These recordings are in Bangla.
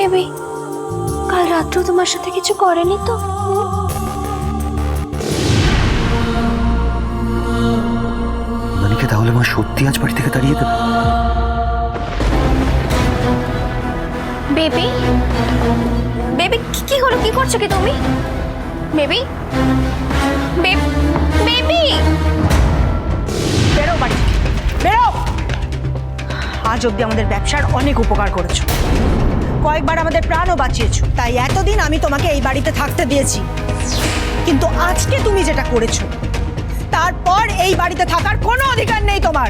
বেবি, কাল রাত্রেও তোমার সাথে কিছু করেনি তো? মানিকে তাহলে মা সত্যি আজ বাড়ি থেকে তাড়িয়ে দেবে? বেবি, বেবি কি হলো? কি করছো কি তুমি? বেবি, বেবি বেরো বাড়ি থেকে, বেরো। আজ অব্দি আমাদের ব্যবসার অনেক উপকার করেছো, কয়েকবার আমাদের প্রাণও বাঁচিয়েছো, তাই এতদিন আমি তোমাকে এই বাড়িতে থাকতে দিয়েছি। কিন্তু আজকে তুমি যেটা করেছো, তারপর এই বাড়িতে থাকার কোনো অধিকার নেই তোমার।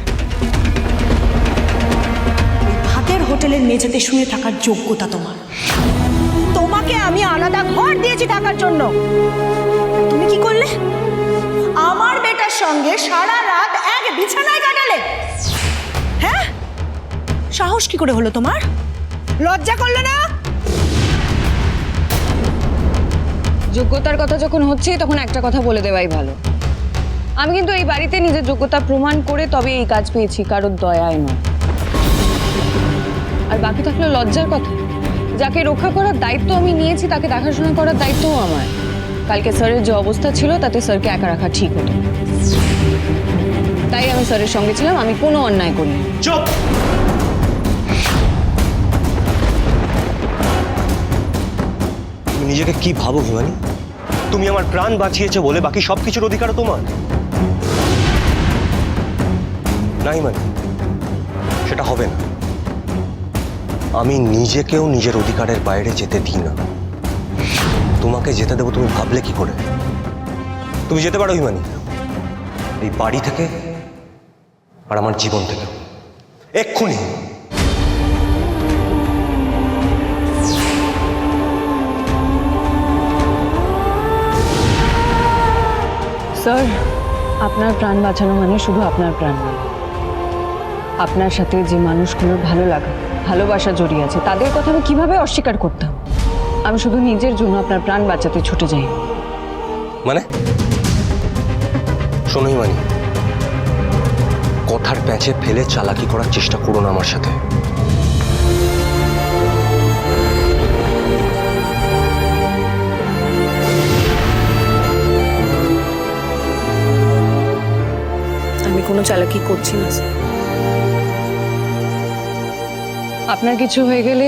ওই ভাতের হোটেলের মেঝেতে শুয়ে থাকার যোগ্যতা তোমার। তোমাকে আমি আলাদা ঘর দিয়েছি থাকার জন্য, তুমি কি করলে? আমার বেটার সঙ্গে সারা রাত এক বিছানায় কাটালে। হ্যাঁ, সাহস কি করে হলো তোমার? লজ্জা করলো না? যোগ্যতার কথা যখন হচ্ছে তখন একটা কথা বলে দেওয়াই ভালো। আমি কিন্তু এই বাড়িতে নিজের যোগ্যতা প্রমাণ করে তবে এই কাজ পেয়েছি, কারোর দয়ায় নয়। আর বাকি থাকলো লজ্জার কথা। যাকে রক্ষা করার দায়িত্ব আমি নিয়েছি তাকে দেখাশোনা করার দায়িত্বও আমার। কালকে স্যারের যে অবস্থা ছিল তাতে স্যারকে একা রাখা ঠিক হতো, তাই আমি স্যারের সঙ্গে ছিলাম। আমি কোনো অন্যায় করিনি। চুপ! তুমি নিজেকে কি ভাবো হিমানি? তুমি আমার প্রাণ বাঁচিয়েছো বলে বাকি সবকিছুর অধিকারও তোমার? না হিমানি, সেটা হবে না। আমি নিজেকেও নিজের অধিকারের বাইরে যেতে দিই না। তোমাকে যেতে দেবো তুমি ভাবলে কি করে? তুমি যেতে পারো হিমানি, এই বাড়ি থেকে আর আমার জীবন থেকে, এক্ষুনি। স্যার, আপনার প্রাণ বাঁচানো মানে শুধু আপনার প্রাণ নয়, আপনার সাথে যে মানুষগুলোর ভালো লাগা ভালোবাসা জড়িয়ে আছে তাদের কথা আমি কিভাবে অস্বীকার করতাম? আমি শুধু নিজের জন্য আপনার প্রাণ বাঁচাতে ছুটে যাই। মানে শোনোই মানি, কথার প্যাঁচে ফেলে চালাকি করার চেষ্টা করো না আমার সাথে। আমি কোনো চালাকি করছি না স্যার। আপনার কিছু হয়ে গেলে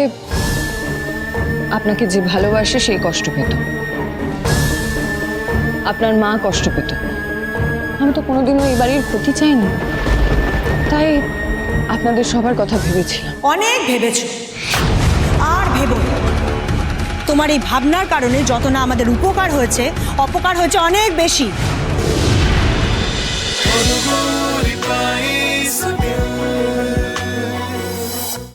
আপনাকে যে ভালোবাসে সেই কষ্ট পেত, আপনার মা কষ্ট পেত। আমি তো কোনোদিনও এই বাড়ির ক্ষতি চাইনি, তাই আপনাদের সবার কথা ভেবেছিলাম। অনেক ভেবেছো, আর ভেবো না। তোমার এই ভাবনার কারণে যত না আমাদের উপকার হয়েছে, অপকার হয়েছে অনেক বেশি।